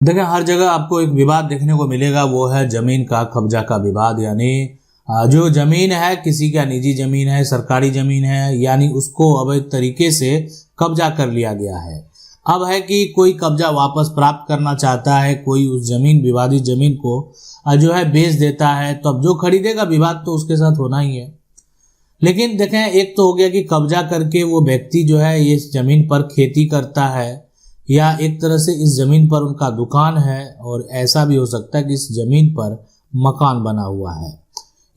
देखिए, हर जगह आपको एक विवाद देखने को मिलेगा, वो है जमीन का कब्जा का विवाद। यानी जो जमीन है, किसी का निजी जमीन है, सरकारी जमीन है, यानी उसको अवैध तरीके से कब्जा कर लिया गया है। अब है कि कोई कब्जा वापस प्राप्त करना चाहता है, कोई उस जमीन, विवादित जमीन को जो है बेच देता है, तो अब जो खरीदेगा, विवाद तो उसके साथ होना ही है। लेकिन देखें, एक तो हो गया कि कब्जा करके वो व्यक्ति जो है इस जमीन पर खेती करता है, या एक तरह से इस जमीन पर उनका दुकान है, और ऐसा भी हो सकता है कि इस जमीन पर मकान बना हुआ है।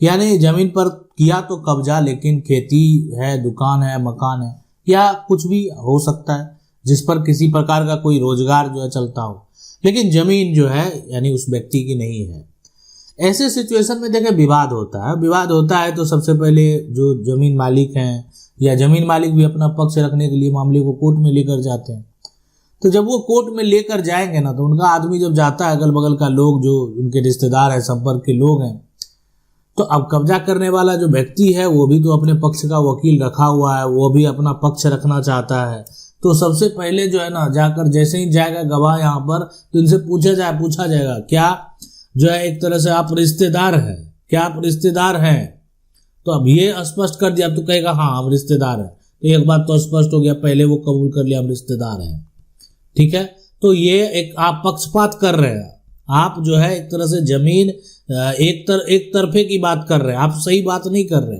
यानी जमीन पर किया तो कब्जा, लेकिन खेती है, दुकान है, मकान है, या कुछ भी हो सकता है जिस पर किसी प्रकार का कोई रोजगार जो है चलता हो, लेकिन जमीन जो है यानी उस व्यक्ति की नहीं है। ऐसे सिचुएशन में देखें, विवाद होता है। विवाद होता है तो सबसे पहले जो जमीन मालिक हैं, या जमीन मालिक भी अपना पक्ष रखने के लिए मामले को कोर्ट में लेकर जाते हैं। तो जब वो कोर्ट में लेकर जाएंगे ना, तो उनका आदमी जब जाता है, अगल बगल का लोग जो उनके रिश्तेदार हैं, संपर्क के लोग हैं, तो अब कब्जा करने वाला जो व्यक्ति है वो भी तो अपने पक्ष का वकील रखा हुआ है, वो भी अपना पक्ष रखना चाहता है। तो सबसे पहले जो है ना, जाकर जैसे ही जाएगा गवाह यहाँ पर, तो इनसे पूछा जाएगा क्या जो है एक तरह से आप रिश्तेदार हैं, क्या आप रिश्तेदार हैं? तो अब ये स्पष्ट कर दिया, अब तो कहेगा हाँ हम रिश्तेदार हैं। तो एक बात तो स्पष्ट हो गया, पहले वो कबूल कर लिया हम रिश्तेदार हैं, ठीक है। तो ये एक आप पक्षपात कर रहे हैं, आप जो है एक तरह से जमीन एक तरफे की बात कर रहे हैं, आप सही बात नहीं कर रहे।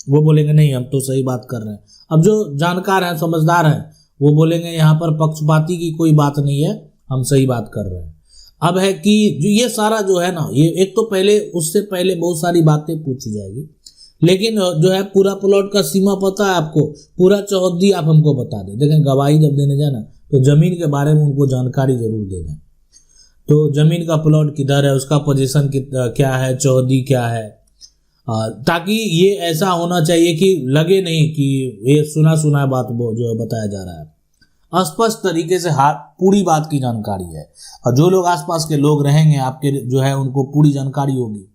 वो बोलेंगे नहीं हम तो सही बात कर रहे हैं। अब जो जानकार हैं, समझदार हैं, वो बोलेंगे यहाँ पर पक्षपाती की कोई बात नहीं है, हम सही बात कर रहे हैं। अब है कि जो ये सारा जो है ना, ये एक तो पहले, उससे पहले बहुत सारी बातें पूछी जाएगी, लेकिन जो है पूरा प्लॉट का सीमा पता है आपको, पूरा चौहद्दी आप हमको बता दें। देखें, गवाही जब देने जाए ना, तो जमीन के बारे में उनको जानकारी जरूर देना। तो जमीन का प्लॉट किधर है, उसका पोजीशन क्या है, चौहद्दी क्या है, ताकि ये ऐसा होना चाहिए कि लगे नहीं कि ये सुना सुना बात जो है बताया जा रहा है। स्पष्ट तरीके से पूरी बात की जानकारी है, और जो लोग आसपास के लोग रहेंगे आपके जो है, उनको पूरी जानकारी होगी।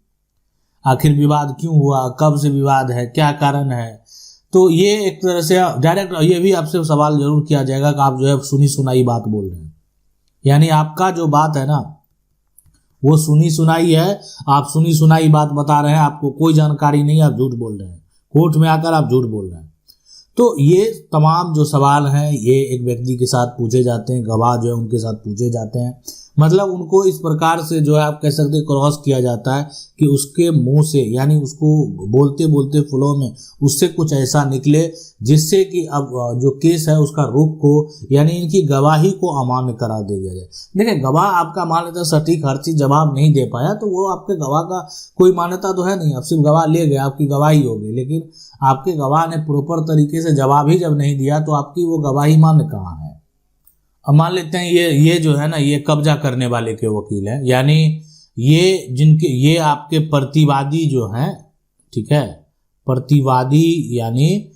आखिर विवाद क्यों हुआ, कब से विवाद है, क्या कारण है। तो ये एक तरह से डायरेक्ट ये भी आपसे सवाल जरूर किया जाएगा कि आप जो है सुनी सुनाई बात बोल रहे हैं, यानी आपका जो बात है ना वो सुनी सुनाई है, आप सुनी सुनाई बात बता रहे हैं, आपको कोई जानकारी नहीं, आप झूठ बोल रहे हैं, कोर्ट में आकर आप झूठ बोल रहे हैं। तो ये तमाम जो सवाल हैं ये एक व्यक्ति के साथ पूछे जाते हैं, गवाह जो है उनके साथ पूछे जाते हैं। मतलब उनको इस प्रकार से जो है आप कह सकते हैं क्रॉस किया जाता है कि उसके मुंह से, यानी उसको बोलते बोलते फ्लो में उससे कुछ ऐसा निकले जिससे कि अब जो केस है उसका रुख को, यानी इनकी गवाही को अमान्य करा दे दिया जाए। देखिए, गवाह आपका मान लेता सटीक हर चीज जवाब नहीं दे पाया, तो वो आपके गवाह का कोई मान्यता तो है नहीं। आप सिर्फ गवाह ले गए, आपकी गवाही हो गई, लेकिन आपके गवाह ने प्रॉपर तरीके से जवाब ही जब नहीं दिया, तो आपकी वो गवाही मान्य कहाँ है। अब मान लेते हैं ये जो है ना, ये कब्जा करने वाले के वकील हैं, यानी ये आपके प्रतिवादी जो हैं, ठीक है, प्रतिवादी यानी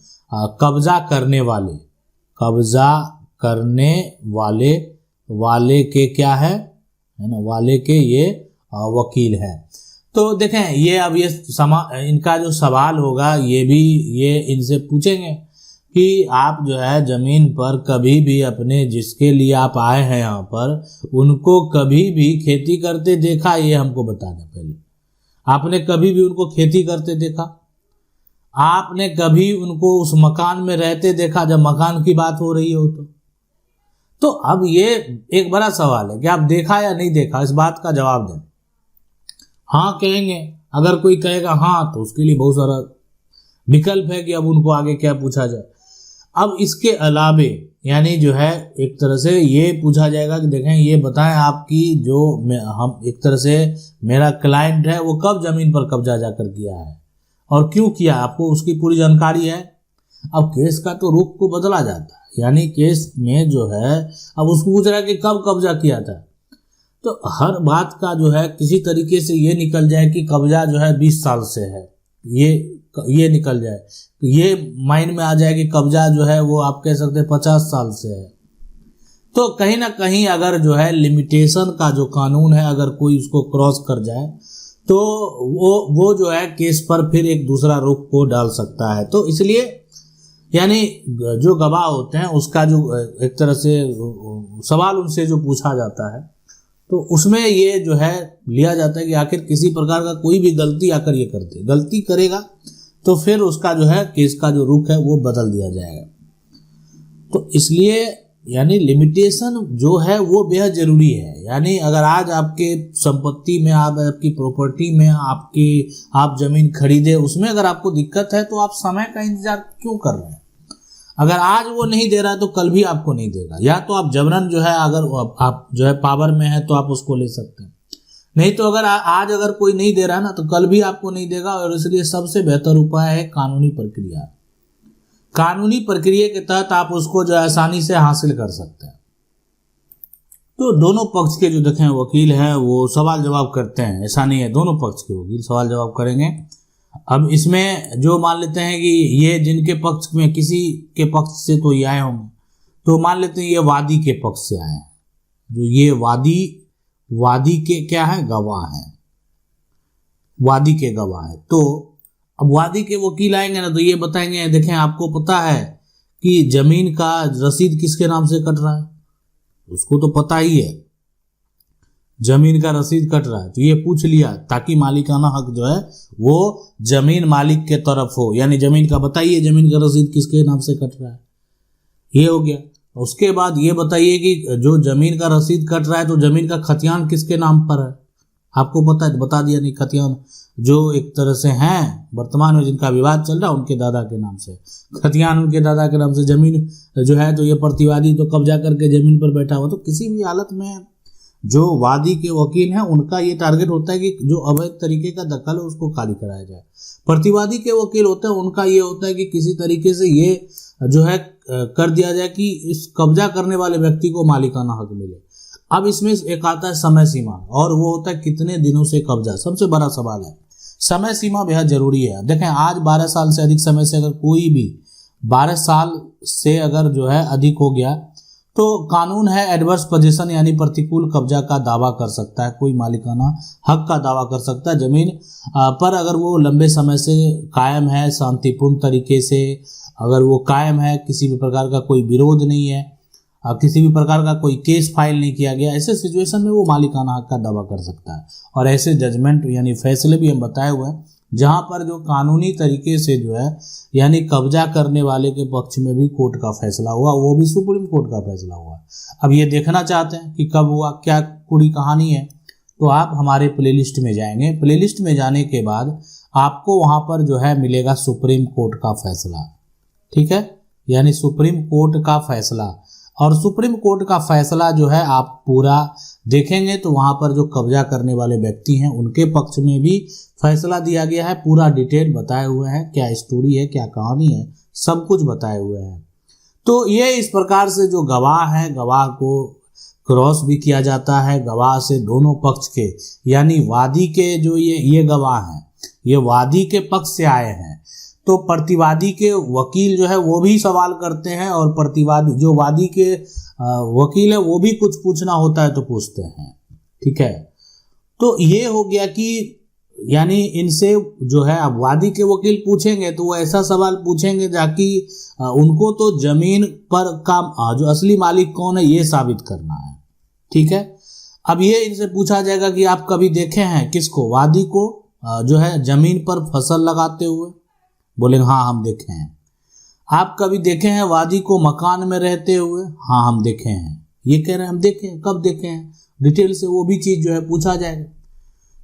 कब्जा करने वाले के क्या है ना, वाले के ये वकील है। तो देखें, ये अब इनका जो सवाल होगा, ये इनसे पूछेंगे कि आप जो है जमीन पर कभी भी अपने, जिसके लिए आप आए हैं यहाँ पर, उनको कभी भी खेती करते देखा? ये हमको बता दें पहले, आपने कभी भी उनको खेती करते देखा? आपने कभी उनको उस मकान में रहते देखा जब मकान की बात हो रही हो? तो अब ये एक बड़ा सवाल है कि आप देखा या नहीं देखा, इस बात का जवाब दें। हाँ कहेंगे, अगर कोई कहेगा हाँ, तो उसके लिए बहुत सारा विकल्प है कि अब उनको आगे क्या पूछा जाए। अब इसके अलावे यानी जो है एक तरह से ये पूछा जाएगा कि देखें, ये बताएं आपकी जो हम एक तरह से मेरा क्लाइंट है वो कब जमीन पर कब्जा जाकर किया है और क्यों किया, आपको उसकी पूरी जानकारी है। अब केस का तो रुख को बदला जाता है, यानी केस में जो है अब उसको पूछ रहा है कि कब कब्जा किया था, तो हर बात का जो है किसी तरीके से ये निकल जाए कि कब्जा जो है 20 साल से है, ये निकल जाए, तो ये माइंड में आ जाए कि कब्जा जो है वो आप कह सकते हैं 50 साल से है। तो कहीं ना कहीं अगर जो है लिमिटेशन का जो कानून है, अगर कोई उसको क्रॉस कर जाए, तो वो जो है केस पर फिर एक दूसरा रुख को डाल सकता है। तो इसलिए यानी जो गवाह होते हैं उसका जो एक तरह से सवाल उनसे जो पूछा जाता है तो उसमें ये जो है लिया जाता है कि आखिर किसी प्रकार का कोई भी गलती आकर ये करते गलती करेगा तो फिर उसका जो है केस का जो रुख है वो बदल दिया जाएगा। तो इसलिए यानी लिमिटेशन जो है वो बेहद जरूरी है। यानी अगर आज आपके संपत्ति में, आपकी प्रॉपर्टी में आप जमीन खरीदे, उसमें अगर आपको दिक्कत है तो आप समय का इंतजार क्यों कर रहे हैं? अगर आज वो नहीं दे रहा है तो कल भी आपको नहीं देगा। या तो आप जबरन जो है, अगर आप जो है पावर में है तो आप उसको ले सकते हैं, नहीं तो अगर आज अगर कोई नहीं दे रहा है ना तो कल भी आपको नहीं देगा। और इसलिए सबसे बेहतर उपाय है कानूनी प्रक्रिया। कानूनी प्रक्रिया के तहत आप उसको जो आसानी से हासिल कर सकते हैं। तो दोनों पक्ष के जो देखें वकील हैं वो सवाल जवाब करते हैं, ऐसा नहीं है, दोनों पक्ष के वकील सवाल जवाब करेंगे। अब इसमें जो मान लेते हैं कि ये जिनके पक्ष में, किसी के पक्ष से तो ये आए होंगे, तो मान लेते हैं ये वादी के पक्ष से आए हैं, जो ये वादी के क्या है, गवाह हैं, वादी के गवाह है। तो अब वादी के वकील आएंगे ना तो ये बताएंगे, देखें आपको पता है कि जमीन का रसीद किसके नाम से कट रहा है? उसको तो पता ही है जमीन का रसीद कट रहा है, तो ये पूछ लिया ताकि मालिकाना हक जो है वो जमीन मालिक के तरफ हो। यानी जमीन का बताइए, जमीन का रसीद किसके नाम से कट रहा है, ये हो गया। उसके बाद ये बताइए कि जो जमीन का रसीद कट रहा है तो जमीन का खतियान किसके नाम पर है? आपको पता है तो बता दिया। नहीं, खतियान जो एक तरह से हैं वर्तमान में जिनका विवाद चल रहा है उनके दादा के नाम से, खतियान उनके दादा के नाम से, जमीन जो है तो ये प्रतिवादी तो कब्जा करके जमीन पर बैठा हुआ। तो किसी भी हालत में जो वादी के वकील हैं उनका ये टारगेट होता है कि जो अवैध तरीके का दखल है उसको खाली कराया जाए। प्रतिवादी के वकील होते हैं उनका ये होता है कि किसी तरीके से ये जो है कर दिया जाए कि इस कब्जा करने वाले व्यक्ति को मालिकाना हक मिले। अब इसमें एक आता है समय सीमा, और वो होता है कितने दिनों से कब्जा। सबसे बड़ा सवाल है, समय सीमा बेहद जरूरी है। देखें आज 12 साल से अधिक समय से अगर कोई भी 12 साल से अगर जो है अधिक हो गया तो कानून है एडवर्स पोजीशन यानी प्रतिकूल कब्जा का दावा कर सकता है, कोई मालिकाना हक का दावा कर सकता है जमीन पर। अगर वो लंबे समय से कायम है, शांतिपूर्ण तरीके से अगर वो कायम है, किसी भी प्रकार का कोई विरोध नहीं है, किसी भी प्रकार का कोई केस फाइल नहीं किया गया, ऐसे सिचुएशन में वो मालिकाना हक का दावा कर सकता है। और ऐसे जजमेंट यानी फैसले भी हम बताए हुए हैं जहां पर जो कानूनी तरीके से जो है यानी कब्जा करने वाले के पक्ष में भी कोर्ट का फैसला हुआ, वो भी सुप्रीम कोर्ट का फैसला हुआ। अब ये देखना चाहते हैं कि कब हुआ, क्या पूरी कहानी है, तो आप हमारे प्लेलिस्ट में जाएंगे। प्लेलिस्ट में जाने के बाद आपको वहां पर जो है मिलेगा सुप्रीम कोर्ट का फैसला, ठीक है, यानी सुप्रीम कोर्ट का फैसला। और सुप्रीम कोर्ट का फैसला जो है आप पूरा देखेंगे तो वहां पर जो कब्जा करने वाले व्यक्ति हैं उनके पक्ष में भी फैसला दिया गया है, पूरा डिटेल बताए हुए हैं, क्या स्टोरी है, क्या कहानी है, सब कुछ बताए हुए हैं। तो ये इस प्रकार से जो गवाह है, गवाह को क्रॉस भी किया जाता है, गवाह से दोनों पक्ष के यानी वादी के जो ये गवाह हैं ये वादी के पक्ष से आए हैं, तो प्रतिवादी के वकील जो है वो भी सवाल करते हैं, और प्रतिवादी जो वादी के वकील है वो भी कुछ पूछना होता है तो पूछते हैं, ठीक है। तो ये हो गया कि यानी इनसे जो है अब वादी के वकील पूछेंगे तो वो ऐसा सवाल पूछेंगे ताकि उनको तो जमीन पर का जो असली मालिक कौन है ये साबित करना है, ठीक है। अब ये इनसे पूछा जाएगा कि आप कभी देखे हैं किसको, वादी को जो है जमीन पर फसल लगाते हुए? बोलेंगे हाँ हम देखे हैं। आप कभी देखे हैं वादी को मकान में रहते हुए? हाँ हम देखे हैं। ये कह रहे हैं हम देखे हैं, कब देखे हैं, डिटेल से वो भी चीज जो है पूछा जाएगा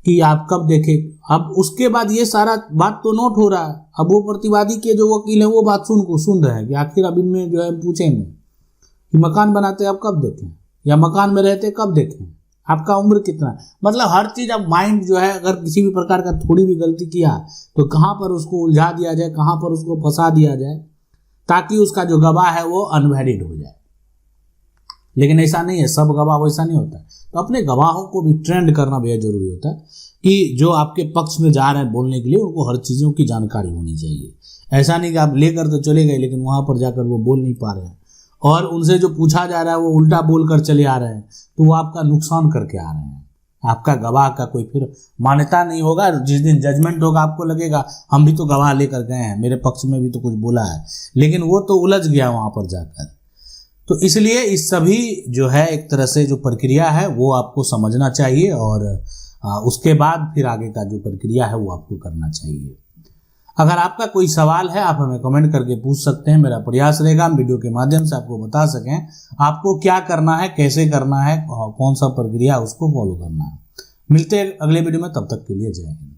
कि आप कब देखे। अब उसके बाद ये सारा बात तो नोट हो रहा है। अब वो प्रतिवादी के जो वकील है वो बात सुन रहे हैं कि आखिर अब इनमें जो है पूछेंगे कि मकान बनाते आप कब देखे, या मकान में रहते कब देखे, आपका उम्र कितना है। मतलब हर चीज अब माइंड जो है अगर किसी भी प्रकार का थोड़ी भी गलती किया तो कहाँ पर उसको उलझा दिया जाए, कहाँ पर उसको फंसा दिया जाए ताकि उसका जो गवाह है वो अनवैलिड हो जाए। लेकिन ऐसा नहीं है, सब गवाह वैसा नहीं होता है। तो अपने गवाहों को भी ट्रेंड करना बेहद जरूरी होता है कि जो आपके पक्ष में जा रहे हैं बोलने के लिए उनको हर चीज़ों की जानकारी होनी चाहिए। ऐसा नहीं कि आप लेकर तो चले गए लेकिन वहाँ पर जाकर वो बोल नहीं पा रहे हैं और उनसे जो पूछा जा रहा है वो उल्टा बोल कर चले आ रहे हैं, तो वो आपका नुकसान करके आ रहे हैं। आपका गवाह का कोई फिर मान्यता नहीं होगा। जिस दिन जजमेंट होगा आपको लगेगा हम भी तो गवाह लेकर गए हैं, मेरे पक्ष में भी तो कुछ बोला है, लेकिन वो तो उलझ गया वहाँ पर जाकर। तो इसलिए इस सभी जो है एक तरह से जो प्रक्रिया है वो आपको समझना चाहिए और उसके बाद फिर आगे का जो प्रक्रिया है वो आपको करना चाहिए। अगर आपका कोई सवाल है आप हमें कमेंट करके पूछ सकते हैं। मेरा प्रयास रहेगा हम वीडियो के माध्यम से आपको बता सकें आपको क्या करना है, कैसे करना है, कौन सा प्रक्रिया उसको फॉलो करना है। मिलते हैं अगले वीडियो में, तब तक के लिए जय हिंद।